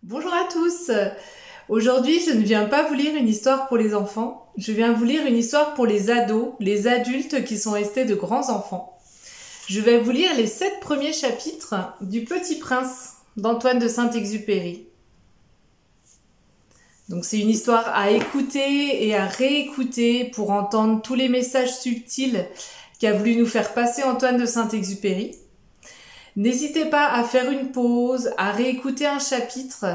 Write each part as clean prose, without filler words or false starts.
Bonjour à tous. Aujourd'hui, je ne viens pas vous lire une histoire pour les enfants, je viens vous lire une histoire pour les ados, les adultes qui sont restés de grands enfants. Je vais vous lire les 7 premiers chapitres du Petit Prince d'Antoine de Saint-Exupéry. Donc c'est une histoire à écouter et à réécouter pour entendre tous les messages subtils qu'a voulu nous faire passer Antoine de Saint-Exupéry. N'hésitez pas à faire une pause, à réécouter un chapitre.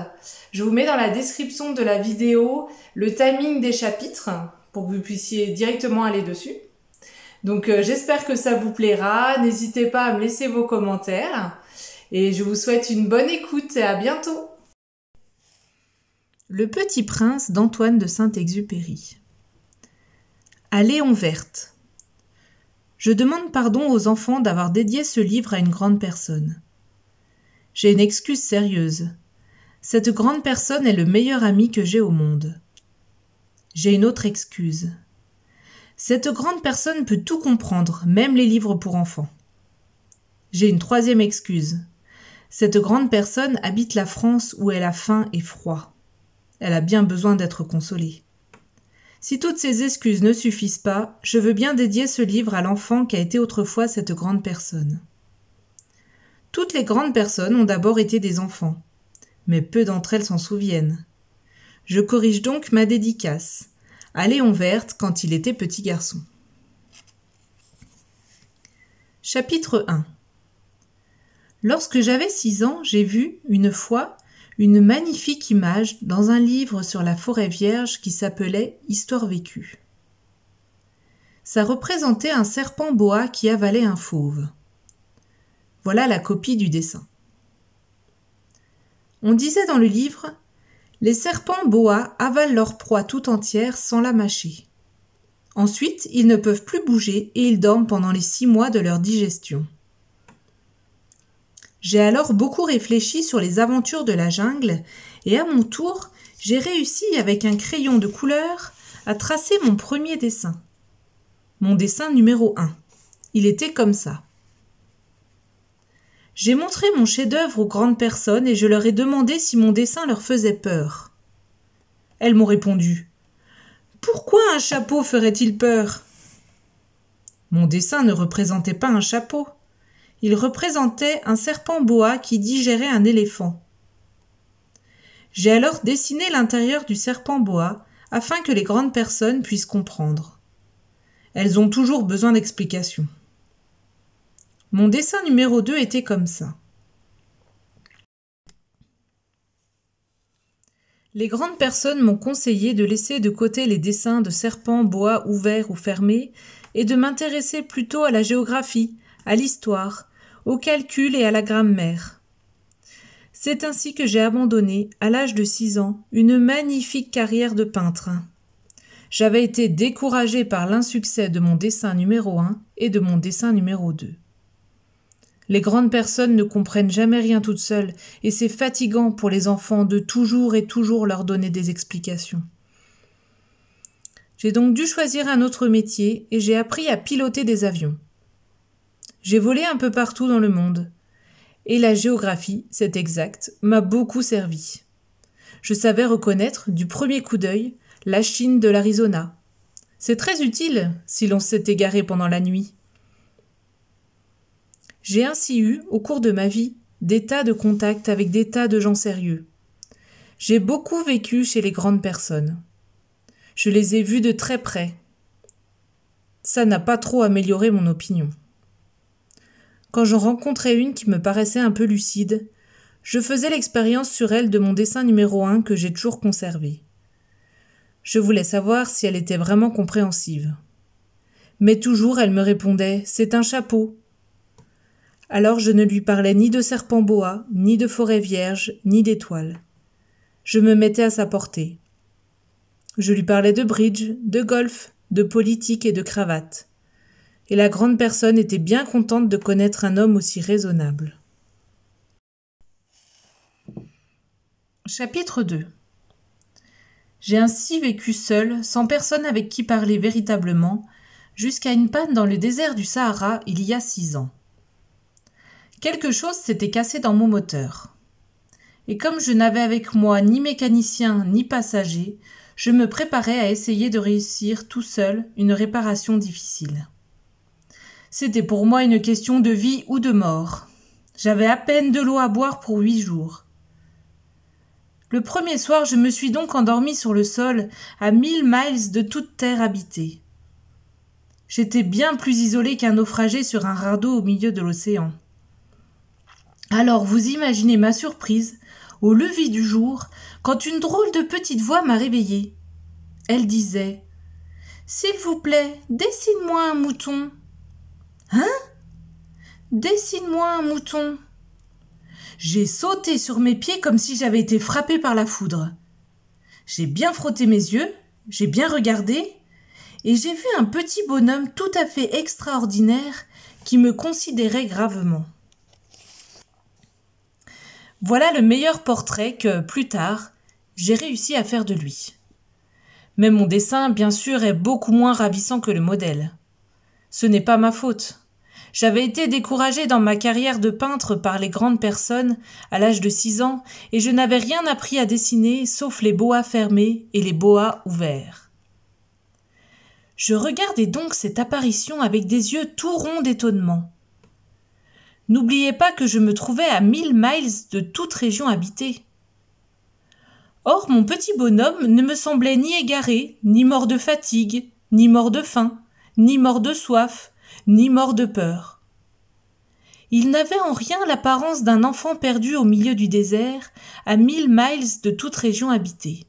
Je vous mets dans la description de la vidéo le timing des chapitres pour que vous puissiez directement aller dessus. Donc j'espère que ça vous plaira. N'hésitez pas à me laisser vos commentaires. Et je vous souhaite une bonne écoute et à bientôt. Le Petit Prince d'Antoine de Saint-Exupéry. À Léon Verte. Je demande pardon aux enfants d'avoir dédié ce livre à une grande personne. J'ai une excuse sérieuse. Cette grande personne est le meilleur ami que j'ai au monde. J'ai une autre excuse. Cette grande personne peut tout comprendre, même les livres pour enfants. J'ai une troisième excuse. Cette grande personne habite la France où elle a faim et froid. Elle a bien besoin d'être consolée. Si toutes ces excuses ne suffisent pas, je veux bien dédier ce livre à l'enfant qui a été autrefois cette grande personne. Toutes les grandes personnes ont d'abord été des enfants, mais peu d'entre elles s'en souviennent. Je corrige donc ma dédicace à Léon Verte quand il était petit garçon. Chapitre 1. Lorsque j'avais 6 ans, j'ai vu, une fois, une magnifique image dans un livre sur la forêt vierge qui s'appelait « Histoire vécue ». Ça représentait un serpent boa qui avalait un fauve. Voilà la copie du dessin. On disait dans le livre « Les serpents boa avalent leur proie tout entière sans la mâcher. Ensuite, ils ne peuvent plus bouger et ils dorment pendant les 6 mois de leur digestion. » J'ai alors beaucoup réfléchi sur les aventures de la jungle et à mon tour, j'ai réussi avec un crayon de couleur à tracer mon premier dessin. Mon dessin numéro 1. Il était comme ça. J'ai montré mon chef-d'œuvre aux grandes personnes et je leur ai demandé si mon dessin leur faisait peur. Elles m'ont répondu « Pourquoi un chapeau ferait-il peur ?» Mon dessin ne représentait pas un chapeau. Il représentait un serpent boa qui digérait un éléphant. J'ai alors dessiné l'intérieur du serpent boa afin que les grandes personnes puissent comprendre. Elles ont toujours besoin d'explications. Mon dessin numéro 2 était comme ça. Les grandes personnes m'ont conseillé de laisser de côté les dessins de serpents boa ouverts ou fermés et de m'intéresser plutôt à la géographie, à l'histoire, au calcul et à la grammaire. C'est ainsi que j'ai abandonné, à l'âge de 6 ans, une magnifique carrière de peintre. J'avais été découragée par l'insuccès de mon dessin numéro 1 et de mon dessin numéro 2. Les grandes personnes ne comprennent jamais rien toutes seules et c'est fatigant pour les enfants de toujours et toujours leur donner des explications. J'ai donc dû choisir un autre métier et j'ai appris à piloter des avions. J'ai volé un peu partout dans le monde. Et la géographie, c'est exact, m'a beaucoup servi. Je savais reconnaître, du premier coup d'œil, la Chine de l'Arizona. C'est très utile si l'on s'est égaré pendant la nuit. J'ai ainsi eu, au cours de ma vie, des tas de contacts avec des tas de gens sérieux. J'ai beaucoup vécu chez les grandes personnes. Je les ai vus de très près. Ça n'a pas trop amélioré mon opinion. Quand j'en rencontrais une qui me paraissait un peu lucide, je faisais l'expérience sur elle de mon dessin numéro 1 que j'ai toujours conservé. Je voulais savoir si elle était vraiment compréhensive. Mais toujours elle me répondait « c'est un chapeau ». Alors je ne lui parlais ni de serpent boa, ni de forêt vierge, ni d'étoiles. Je me mettais à sa portée. Je lui parlais de bridge, de golf, de politique et de cravate. Et la grande personne était bien contente de connaître un homme aussi raisonnable. Chapitre 2. J'ai ainsi vécu seul, sans personne avec qui parler véritablement, jusqu'à une panne dans le désert du Sahara il y a 6 ans. Quelque chose s'était cassé dans mon moteur. et comme je n'avais avec moi ni mécanicien ni passager, je me préparais à essayer de réussir tout seul une réparation difficile. C'était pour moi une question de vie ou de mort. J'avais à peine de l'eau à boire pour 8 jours. Le premier soir, je me suis donc endormi sur le sol, à 1000 miles de toute terre habitée. J'étais bien plus isolé qu'un naufragé sur un radeau au milieu de l'océan. Alors vous imaginez ma surprise, au lever du jour, quand une drôle de petite voix m'a réveillée. Elle disait « S'il vous plaît, dessine-moi un mouton. »« Hein ? Dessine-moi un mouton. » J'ai sauté sur mes pieds comme si j'avais été frappé par la foudre. J'ai bien frotté mes yeux, j'ai bien regardé, et j'ai vu un petit bonhomme tout à fait extraordinaire qui me considérait gravement. Voilà le meilleur portrait que, plus tard, j'ai réussi à faire de lui. Mais mon dessin, bien sûr, est beaucoup moins ravissant que le modèle. Ce n'est pas ma faute. J'avais été découragée dans ma carrière de peintre par les grandes personnes à l'âge de 6 ans et je n'avais rien appris à dessiner sauf les boas fermés et les boas ouverts. Je regardais donc cette apparition avec des yeux tout ronds d'étonnement. N'oubliez pas que je me trouvais à 1000 miles de toute région habitée. Or, mon petit bonhomme ne me semblait ni égaré, ni mort de fatigue, ni mort de faim, ni mort de soif, ni mort de peur. Il n'avait en rien l'apparence d'un enfant perdu au milieu du désert, à 1000 miles de toute région habitée.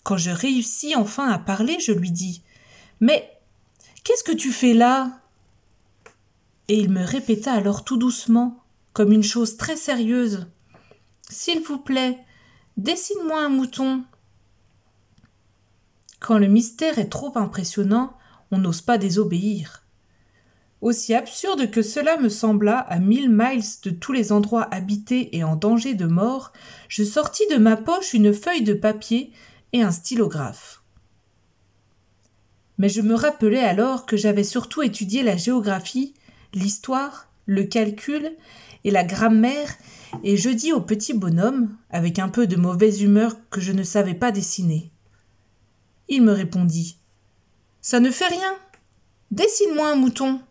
Quand je réussis enfin à parler, je lui dis « Mais qu'est-ce que tu fais là ?» Et il me répéta alors tout doucement, comme une chose très sérieuse « S'il vous plaît, dessine-moi un mouton. » Quand le mystère est trop impressionnant, on n'ose pas désobéir. Aussi absurde que cela me sembla, à 1000 miles de tous les endroits habités et en danger de mort, je sortis de ma poche une feuille de papier et un stylographe. Mais je me rappelais alors que j'avais surtout étudié la géographie, l'histoire, le calcul et la grammaire, et je dis au petit bonhomme, avec un peu de mauvaise humeur, que je ne savais pas dessiner. Il me répondit « Ça ne fait rien. Dessine-moi un mouton. »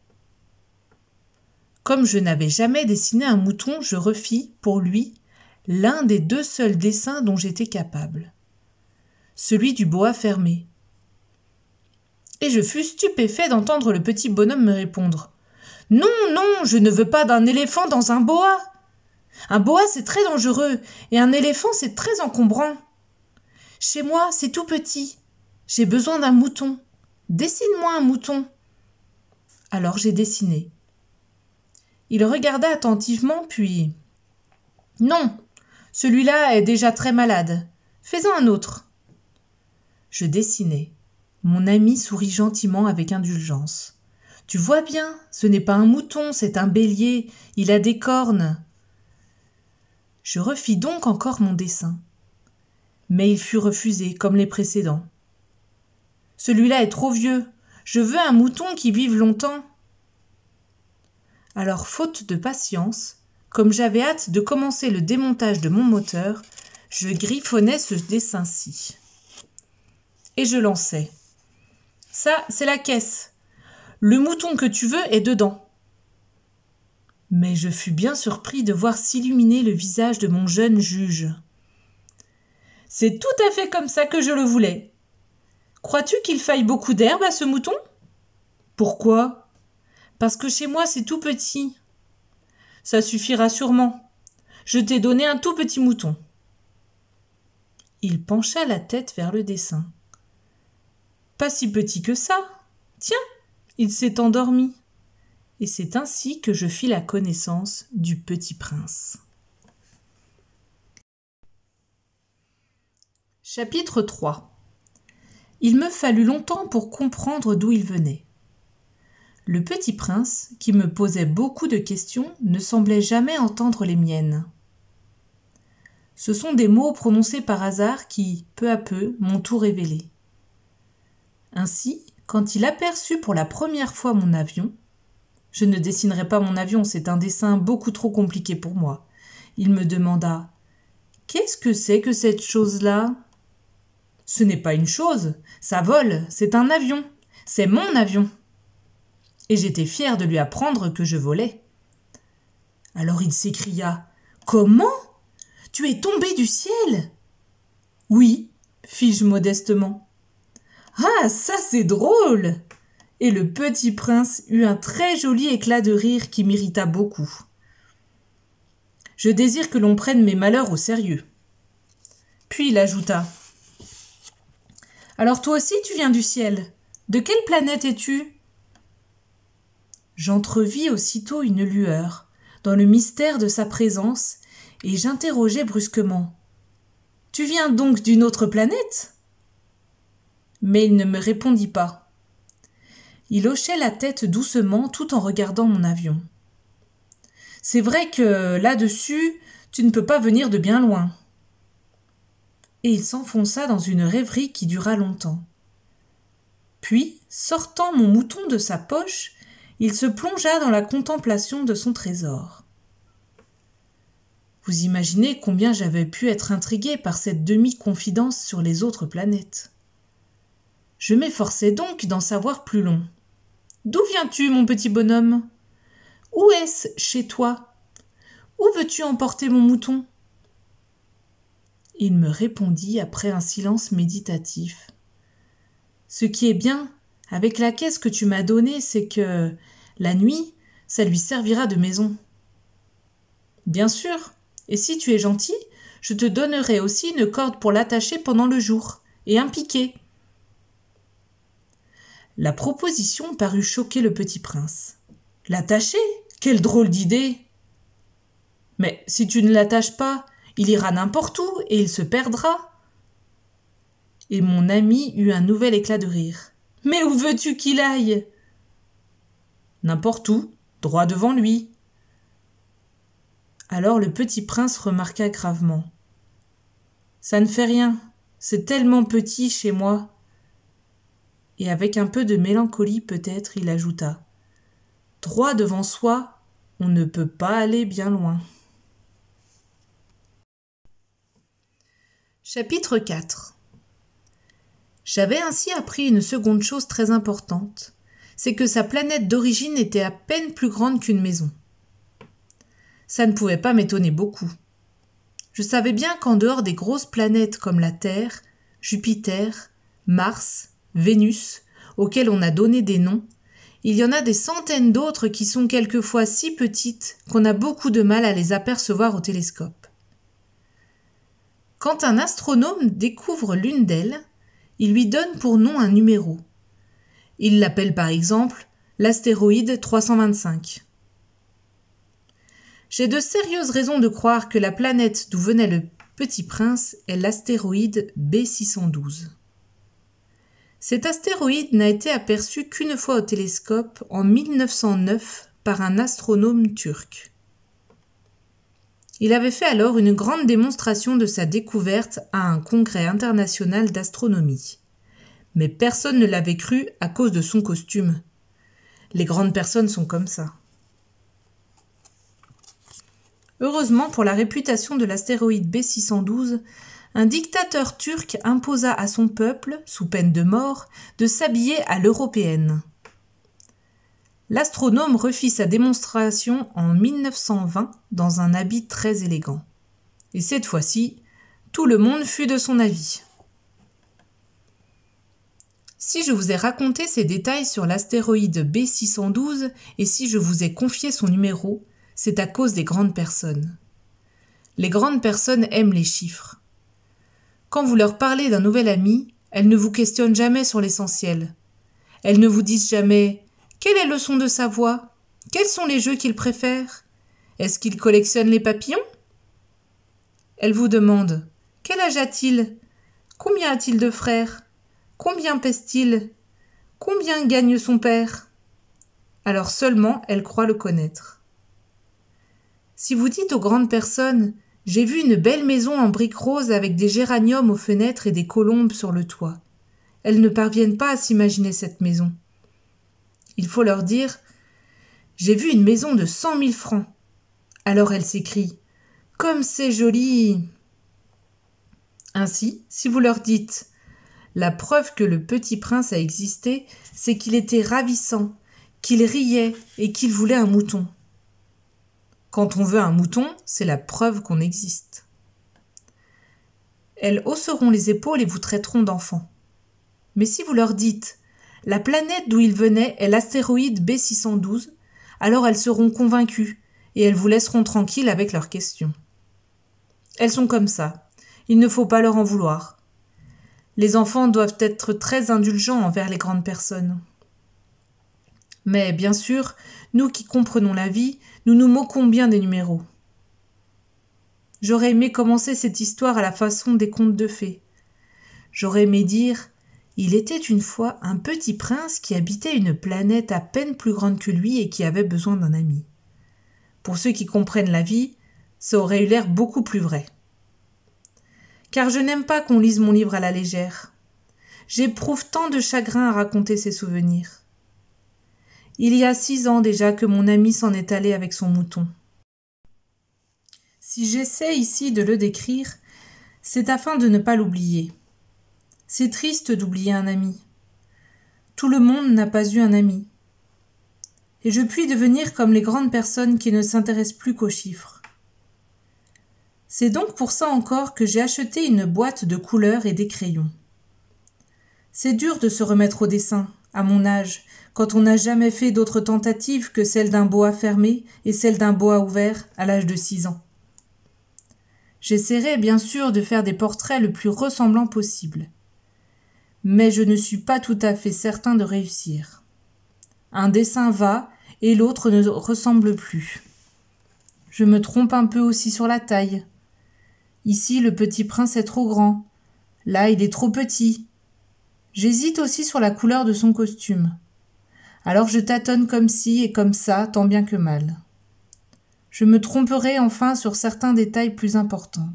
Comme je n'avais jamais dessiné un mouton, je refis, pour lui, l'un des 2 seuls dessins dont j'étais capable. Celui du boa fermé. Et je fus stupéfait d'entendre le petit bonhomme me répondre « Non, non, je ne veux pas d'un éléphant dans un boa. Un boa, c'est très dangereux, et un éléphant, c'est très encombrant. Chez moi, c'est tout petit. J'ai besoin d'un mouton. Dessine-moi un mouton. » Alors j'ai dessiné. Il regarda attentivement, puis « Non, celui-là est déjà très malade. Fais-en un autre. » Je dessinai. Mon ami sourit gentiment avec indulgence. « Tu vois bien, ce n'est pas un mouton, c'est un bélier. Il a des cornes. » Je refis donc encore mon dessin. Mais il fut refusé, comme les précédents. « Celui-là est trop vieux. Je veux un mouton qui vive longtemps. » Alors, faute de patience, comme j'avais hâte de commencer le démontage de mon moteur, je griffonnais ce dessin-ci. Et je lançais. « Ça, c'est la caisse. Le mouton que tu veux est dedans. » Mais je fus bien surpris de voir s'illuminer le visage de mon jeune juge. « C'est tout à fait comme ça que je le voulais. Crois-tu qu'il faille beaucoup d'herbe à ce mouton ? » ?»« Pourquoi ? » ?»« Parce que chez moi c'est tout petit. »« Ça suffira sûrement. Je t'ai donné un tout petit mouton. » Il pencha la tête vers le dessin. « Pas si petit que ça. Tiens, il s'est endormi. » Et c'est ainsi que je fis la connaissance du Petit Prince. Chapitre 3. Il me fallut longtemps pour comprendre d'où il venait. Le Petit Prince, qui me posait beaucoup de questions, ne semblait jamais entendre les miennes. Ce sont des mots prononcés par hasard qui, peu à peu, m'ont tout révélé. Ainsi, quand il aperçut pour la première fois mon avion, je ne dessinerai pas mon avion, c'est un dessin beaucoup trop compliqué pour moi, Il me demanda « Qu'est-ce que c'est que cette chose-là » ? « Ce n'est pas une chose, ça vole, c'est un avion, c'est mon avion. » Et j'étais fière de lui apprendre que je volais. Alors il s'écria « Comment ? Tu es tombé du ciel ?» « Oui, fis-je modestement. »« Ah, ça c'est drôle !» Et le petit prince eut un très joli éclat de rire qui m'irrita beaucoup. Je désire que l'on prenne mes malheurs au sérieux. Puis il ajouta « Alors toi aussi tu viens du ciel. De quelle planète es-tu » J'entrevis aussitôt une lueur dans le mystère de sa présence et j'interrogeai brusquement « Tu viens donc d'une autre planète ?» Mais il ne me répondit pas. Il hochait la tête doucement tout en regardant mon avion. « C'est vrai que là-dessus, tu ne peux pas venir de bien loin. » Et il s'enfonça dans une rêverie qui dura longtemps. Puis, sortant mon mouton de sa poche, il se plongea dans la contemplation de son trésor. Vous imaginez combien j'avais pu être intriguée par cette demi-confidence sur les autres planètes. Je m'efforçais donc d'en savoir plus long. « D'où viens-tu, mon petit bonhomme ? Où est-ce chez toi ? Où veux-tu emporter mon mouton ?» Il me répondit après un silence méditatif. « Ce qui est bien avec la caisse que tu m'as donnée, c'est que, la nuit, ça lui servira de maison. »« Bien sûr, et si tu es gentil, je te donnerai aussi une corde pour l'attacher pendant le jour, et un piquet. » La proposition parut choquer le petit prince. « L'attacher ? Quelle drôle d'idée !»« Mais si tu ne l'attaches pas, il ira n'importe où et il se perdra. » Et mon ami eut un nouvel éclat de rire. « Mais où veux-tu qu'il aille ?»« N'importe où, droit devant lui. » Alors le petit prince remarqua gravement. « Ça ne fait rien, c'est tellement petit chez moi. » Et avec un peu de mélancolie peut-être, il ajouta. « Droit devant soi, on ne peut pas aller bien loin. » Chapitre 4. J'avais ainsi appris une seconde chose très importante, c'est que sa planète d'origine était à peine plus grande qu'une maison. Ça ne pouvait pas m'étonner beaucoup. Je savais bien qu'en dehors des grosses planètes comme la Terre, Jupiter, Mars, Vénus, auxquelles on a donné des noms, il y en a des centaines d'autres qui sont quelquefois si petites qu'on a beaucoup de mal à les apercevoir au télescope. Quand un astronome découvre l'une d'elles, il lui donne pour nom un numéro. Il l'appelle par exemple l'astéroïde 325. J'ai de sérieuses raisons de croire que la planète d'où venait le petit prince est l'astéroïde B612. Cet astéroïde n'a été aperçu qu'une fois au télescope en 1909 par un astronome turc. Il avait fait alors une grande démonstration de sa découverte à un congrès international d'astronomie. Mais personne ne l'avait cru à cause de son costume. Les grandes personnes sont comme ça. Heureusement pour la réputation de l'astéroïde B612, un dictateur turc imposa à son peuple, sous peine de mort, de s'habiller à l'européenne. L'astronome refit sa démonstration en 1920 dans un habit très élégant. Et cette fois-ci, tout le monde fut de son avis. Si je vous ai raconté ces détails sur l'astéroïde B612 et si je vous ai confié son numéro, c'est à cause des grandes personnes. Les grandes personnes aiment les chiffres. Quand vous leur parlez d'un nouvel ami, elles ne vous questionnent jamais sur l'essentiel. Elles ne vous disent jamais « Quel est le son de sa voix ? Quels sont les jeux qu'il préfère ? Est-ce qu'il collectionne les papillons ?» Elles vous demandent « Quel âge a-t-il ? Combien a-t-il de frères ? Combien pèse-t-il ? Combien gagne son père ?» Alors seulement elles croient le connaître. Si vous dites aux grandes personnes « J'ai vu une belle maison en briques roses avec des géraniums aux fenêtres et des colombes sur le toit », elles ne parviennent pas à s'imaginer cette maison. Il faut leur dire « J'ai vu une maison de 100 000 francs ». Alors elles s'écrient « comme c'est joli !» Ainsi, si vous leur dites « La preuve que le petit prince a existé, c'est qu'il était ravissant, qu'il riait et qu'il voulait un mouton. » Quand on veut un mouton, c'est la preuve qu'on existe. Elles hausseront les épaules et vous traiteront d'enfant. Mais si vous leur dites « La planète d'où il venait est l'astéroïde B612 », alors elles seront convaincues et elles vous laisseront tranquille avec leurs questions. Elles sont comme ça. Il ne faut pas leur en vouloir. Les enfants doivent être très indulgents envers les grandes personnes. Mais bien sûr, nous qui comprenons la vie, nous nous moquons bien des numéros. J'aurais aimé commencer cette histoire à la façon des contes de fées. J'aurais aimé dire « Il était une fois un petit prince qui habitait une planète à peine plus grande que lui et qui avait besoin d'un ami. » Pour ceux qui comprennent la vie, ça aurait eu l'air beaucoup plus vrai. Car je n'aime pas qu'on lise mon livre à la légère. J'éprouve tant de chagrin à raconter ces souvenirs. Il y a 6 ans déjà que mon ami s'en est allé avec son mouton. Si j'essaie ici de le décrire, c'est afin de ne pas l'oublier. C'est triste d'oublier un ami. Tout le monde n'a pas eu un ami. Et je puis devenir comme les grandes personnes qui ne s'intéressent plus qu'aux chiffres. C'est donc pour ça encore que j'ai acheté une boîte de couleurs et des crayons. C'est dur de se remettre au dessin, à mon âge, quand on n'a jamais fait d'autres tentatives que celle d'un boa fermé et celle d'un boa ouvert à l'âge de 6 ans. J'essaierai bien sûr de faire des portraits le plus ressemblants possible. Mais je ne suis pas tout à fait certain de réussir. Un dessin va et l'autre ne ressemble plus. Je me trompe un peu aussi sur la taille. Ici, le petit prince est trop grand. Là, il est trop petit. J'hésite aussi sur la couleur de son costume. Alors je tâtonne comme ci et comme ça, tant bien que mal. Je me tromperai enfin sur certains détails plus importants.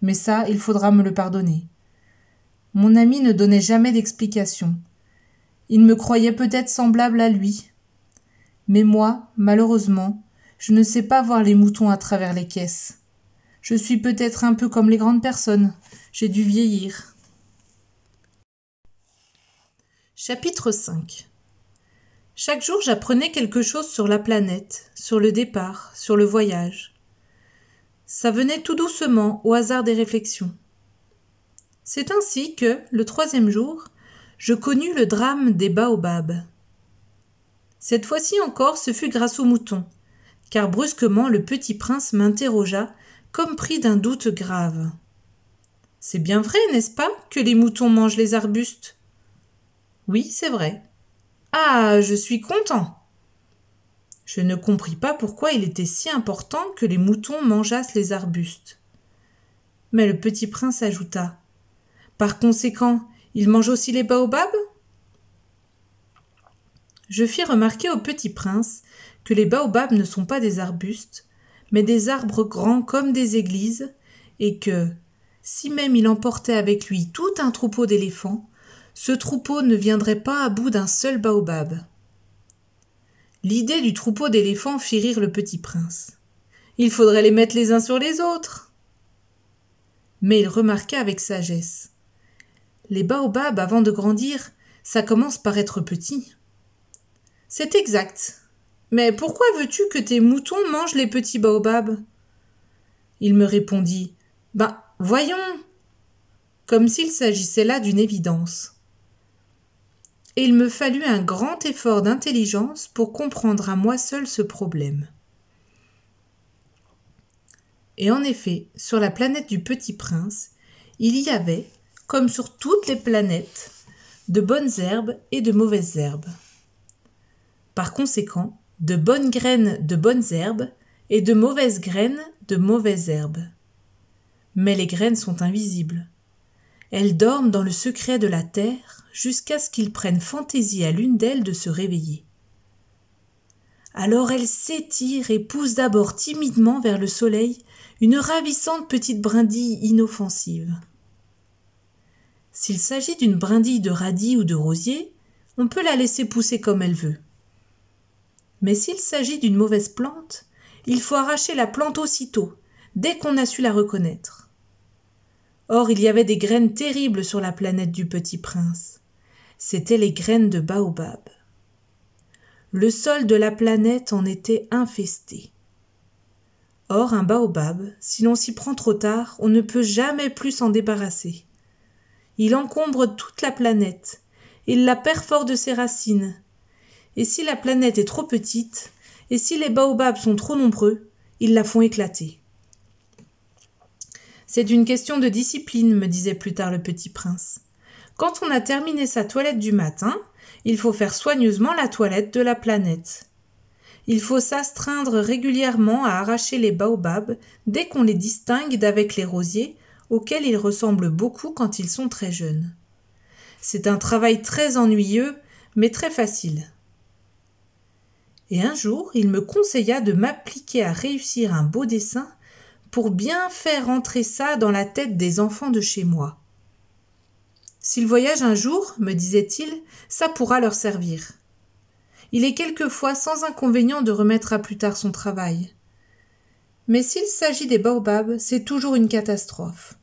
Mais ça, il faudra me le pardonner. Mon ami ne donnait jamais d'explication. Il me croyait peut-être semblable à lui. Mais moi, malheureusement, je ne sais pas voir les moutons à travers les caisses. Je suis peut-être un peu comme les grandes personnes. J'ai dû vieillir. Chapitre 5. Chaque jour, j'apprenais quelque chose sur la planète, sur le départ, sur le voyage. Ça venait tout doucement, au hasard des réflexions. C'est ainsi que, le 3e jour, je connus le drame des baobabs. Cette fois-ci encore, ce fut grâce aux moutons, car brusquement le petit prince m'interrogea, comme pris d'un doute grave. « C'est bien vrai, n'est-ce pas, que les moutons mangent les arbustes ?»« Oui, c'est vrai. »« Ah, je suis content !» Je ne compris pas pourquoi il était si important que les moutons mangeassent les arbustes. Mais le petit prince ajouta « Par conséquent, ils mangent aussi les baobabs ?» Je fis remarquer au petit prince que les baobabs ne sont pas des arbustes, mais des arbres grands comme des églises, et que, si même il emportait avec lui tout un troupeau d'éléphants, ce troupeau ne viendrait pas à bout d'un seul baobab. L'idée du troupeau d'éléphants fit rire le petit prince. Il faudrait les mettre les uns sur les autres. Mais il remarqua avec sagesse. Les baobabs, avant de grandir, ça commence par être petit. C'est exact. Mais pourquoi veux-tu que tes moutons mangent les petits baobabs ? Il me répondit « Ben, voyons !» comme s'il s'agissait là d'une évidence. Et il me fallut un grand effort d'intelligence pour comprendre à moi seul ce problème. Et en effet, sur la planète du Petit Prince, il y avait, comme sur toutes les planètes, de bonnes herbes et de mauvaises herbes. Par conséquent, de bonnes graines de bonnes herbes et de mauvaises graines de mauvaises herbes. Mais les graines sont invisibles. Elles dorment dans le secret de la terre jusqu'à ce qu'il prenne fantaisie à l'une d'elles de se réveiller. Alors elles s'étirent et poussent d'abord timidement vers le soleil une ravissante petite brindille inoffensive. S'il s'agit d'une brindille de radis ou de rosier, on peut la laisser pousser comme elle veut. Mais s'il s'agit d'une mauvaise plante, il faut arracher la plante aussitôt, dès qu'on a su la reconnaître. Or, il y avait des graines terribles sur la planète du Petit Prince. C'étaient les graines de baobab. Le sol de la planète en était infesté. Or, un baobab, si l'on s'y prend trop tard, on ne peut jamais plus s'en débarrasser. Il encombre toute la planète, il la perfore de ses racines. Et si la planète est trop petite, et si les baobabs sont trop nombreux, ils la font éclater. C'est une question de discipline, me disait plus tard le Petit Prince. Quand on a terminé sa toilette du matin, il faut faire soigneusement la toilette de la planète. Il faut s'astreindre régulièrement à arracher les baobabs dès qu'on les distingue d'avec les rosiers, auxquels ils ressemblent beaucoup quand ils sont très jeunes. C'est un travail très ennuyeux, mais très facile. Et un jour, il me conseilla de m'appliquer à réussir un beau dessin pour bien faire entrer ça dans la tête des enfants de chez moi. S'ils voyagent un jour, me disait-il, ça pourra leur servir. Il est quelquefois sans inconvénient de remettre à plus tard son travail. Mais s'il s'agit des baobabs, c'est toujours une catastrophe.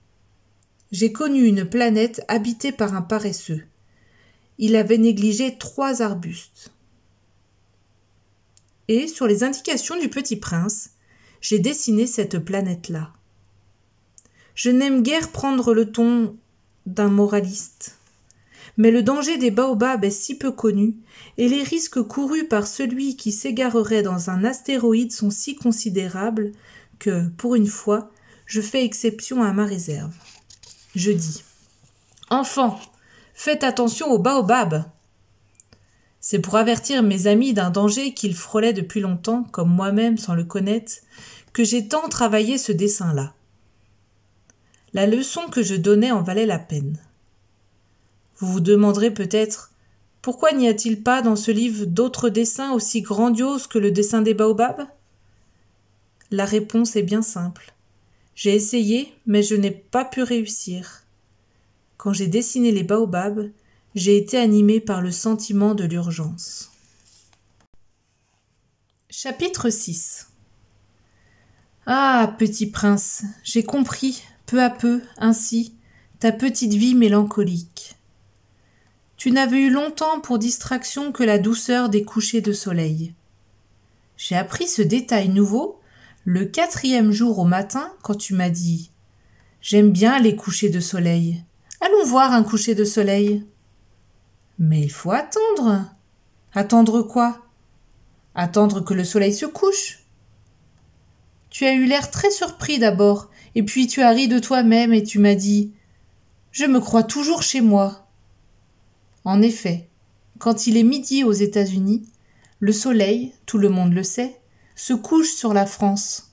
J'ai connu une planète habitée par un paresseux. Il avait négligé 3 arbustes. Et, sur les indications du Petit Prince, j'ai dessiné cette planète-là. Je n'aime guère prendre le ton d'un moraliste. Mais le danger des baobabs est si peu connu, et les risques courus par celui qui s'égarerait dans un astéroïde sont si considérables que, pour une fois, je fais exception à ma réserve. Je dis « Enfants, faites attention aux baobabs !» C'est pour avertir mes amis d'un danger qu'ils frôlaient depuis longtemps, comme moi-même sans le connaître, que j'ai tant travaillé ce dessin-là. La leçon que je donnais en valait la peine. Vous vous demanderez peut-être pourquoi n'y a-t-il pas dans ce livre d'autres dessins aussi grandioses que le dessin des baobabs ? La réponse est bien simple. J'ai essayé, mais je n'ai pas pu réussir. Quand j'ai dessiné les baobabs, j'ai été animé par le sentiment de l'urgence. Chapitre 6. Ah, Petit Prince, j'ai compris, peu à peu, ainsi, ta petite vie mélancolique. Tu n'avais eu longtemps pour distraction que la douceur des couchers de soleil. J'ai appris ce détail nouveau le 4e jour au matin quand tu m'as dit « J'aime bien les couchers de soleil. Allons voir un coucher de soleil. » Mais il faut attendre. Attendre quoi ? Attendre que le soleil se couche. Tu as eu l'air très surpris d'abord, et puis tu as ri de toi-même et tu m'as dit « Je me crois toujours chez moi. » En effet, quand il est midi aux États-Unis, le soleil, tout le monde le sait, se couche sur la France.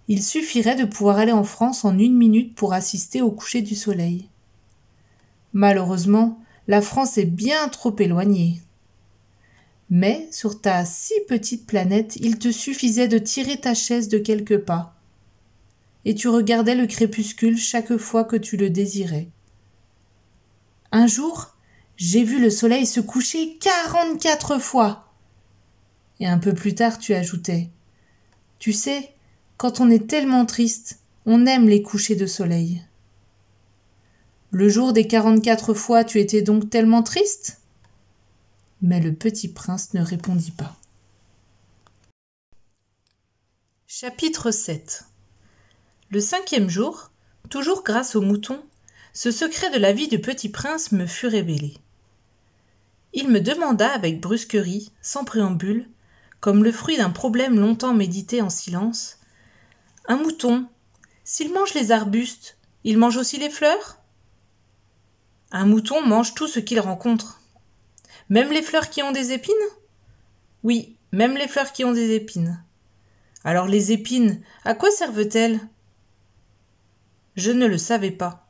Il suffirait de pouvoir aller en France en 1 minute pour assister au coucher du soleil. Malheureusement, la France est bien trop éloignée. Mais, sur ta si petite planète, il te suffisait de tirer ta chaise de quelques pas. Et tu regardais le crépuscule chaque fois que tu le désirais. Un jour, j'ai vu le soleil se coucher 44 fois. Et un peu plus tard, tu ajoutais « Tu sais, quand on est tellement triste, on aime les couchers de soleil. » Le jour des 44 fois, tu étais donc tellement triste ? Mais le Petit Prince ne répondit pas. Chapitre 7. Le 5e jour, toujours grâce au mouton, ce secret de la vie du Petit Prince me fut révélé. Il me demanda avec brusquerie, sans préambule, comme le fruit d'un problème longtemps médité en silence, « Un mouton, s'il mange les arbustes, il mange aussi les fleurs ?» Un mouton mange tout ce qu'il rencontre. Même les fleurs qui ont des épines ? Oui, même les fleurs qui ont des épines. Alors les épines, à quoi servent-elles ? Je ne le savais pas.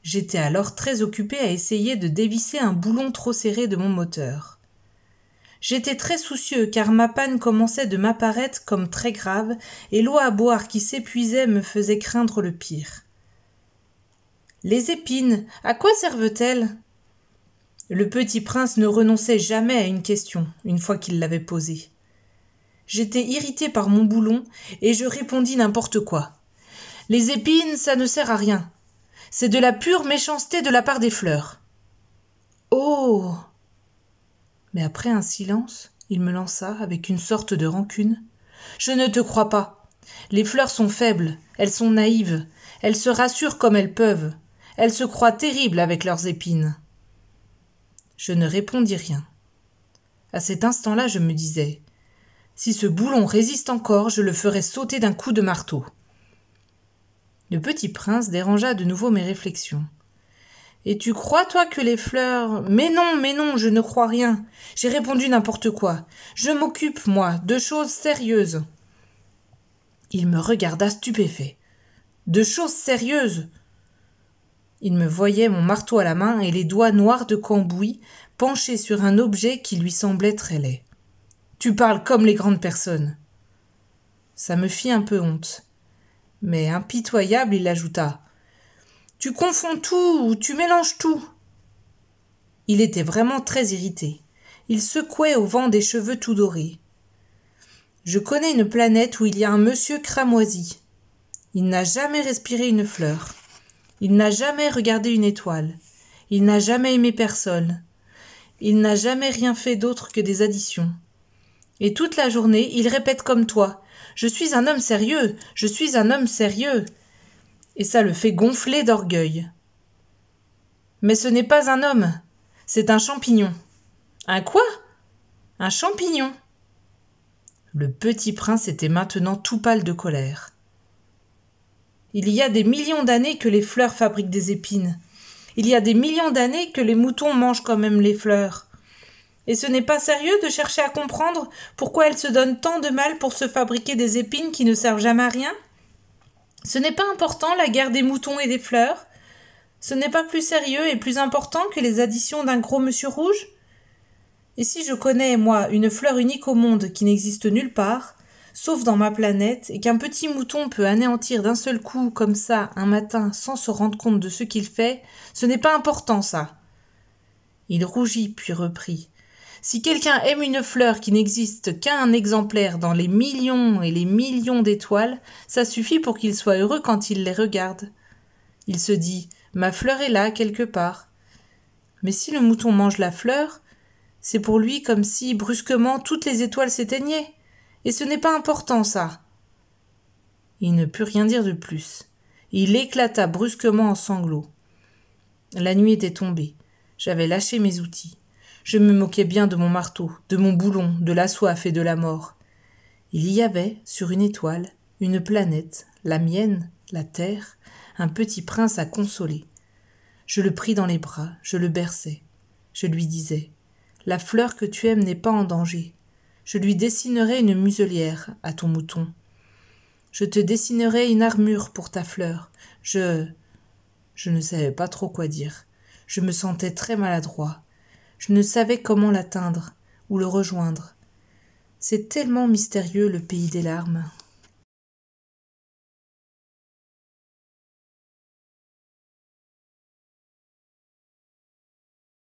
J'étais alors très occupé à essayer de dévisser un boulon trop serré de mon moteur. J'étais très soucieux car ma panne commençait de m'apparaître comme très grave et l'eau à boire qui s'épuisait me faisait craindre le pire. Les épines, à quoi servent-elles ? Le Petit Prince ne renonçait jamais à une question, une fois qu'il l'avait posée. J'étais irritée par mon boulon et je répondis n'importe quoi. Les épines, ça ne sert à rien. C'est de la pure méchanceté de la part des fleurs. Oh! Mais après un silence, il me lança avec une sorte de rancune. Je ne te crois pas. Les fleurs sont faibles, elles sont naïves, elles se rassurent comme elles peuvent. Elles se croient terribles avec leurs épines. Je ne répondis rien. À cet instant-là, je me disais, si ce boulon résiste encore, je le ferai sauter d'un coup de marteau. Le petit prince dérangea de nouveau mes réflexions. Et tu crois, toi, que les fleurs... Mais non, je ne crois rien. J'ai répondu n'importe quoi. Je m'occupe, moi, de choses sérieuses. Il me regarda stupéfait. De choses sérieuses? Il me voyait mon marteau à la main et les doigts noirs de cambouis penchés sur un objet qui lui semblait très laid. Tu parles comme les grandes personnes. Ça me fit un peu honte. Mais impitoyable, il ajouta. Tu confonds tout, tu mélanges tout. Il était vraiment très irrité. Il secouait au vent des cheveux tout dorés. Je connais une planète où il y a un monsieur cramoisi. Il n'a jamais respiré une fleur. Il n'a jamais regardé une étoile. Il n'a jamais aimé personne. Il n'a jamais rien fait d'autre que des additions. Et toute la journée, il répète comme toi. Je suis un homme sérieux, je suis un homme sérieux. Et ça le fait gonfler d'orgueil. Mais ce n'est pas un homme, c'est un champignon. Un quoi? Un champignon. Le petit prince était maintenant tout pâle de colère. Il y a des millions d'années que les fleurs fabriquent des épines. Il y a des millions d'années que les moutons mangent quand même les fleurs. Et ce n'est pas sérieux de chercher à comprendre pourquoi elles se donnent tant de mal pour se fabriquer des épines qui ne servent jamais à rien? Ce n'est pas important la guerre des moutons et des fleurs? Ce n'est pas plus sérieux et plus important que les additions d'un gros monsieur rouge? Et si je connais, moi, une fleur unique au monde qui n'existe nulle part, sauf dans ma planète, et qu'un petit mouton peut anéantir d'un seul coup, comme ça, un matin, sans se rendre compte de ce qu'il fait, ce n'est pas important, ça. Il rougit, puis reprit. Si quelqu'un aime une fleur qui n'existe qu'un exemplaire dans les millions et les millions d'étoiles, ça suffit pour qu'il soit heureux quand il les regarde. Il se dit « Ma fleur est là, quelque part ». Mais si le mouton mange la fleur, c'est pour lui comme si, brusquement, toutes les étoiles s'éteignaient. Et ce n'est pas important, ça. Il ne put rien dire de plus. Il éclata brusquement en sanglots. La nuit était tombée. J'avais lâché mes outils. Je me moquais bien de mon marteau, de mon boulon, de la soif et de la mort. Il y avait, sur une étoile, une planète, la mienne, la terre, un petit prince à consoler. Je le pris dans les bras, je le berçai. Je lui disais « La fleur que tu aimes n'est pas en danger. Je lui dessinerai une muselière à ton mouton. Je te dessinerai une armure pour ta fleur. Je ne savais pas trop quoi dire. Je me sentais très maladroit. Je ne savais comment l'atteindre ou le rejoindre. C'est tellement mystérieux le pays des larmes.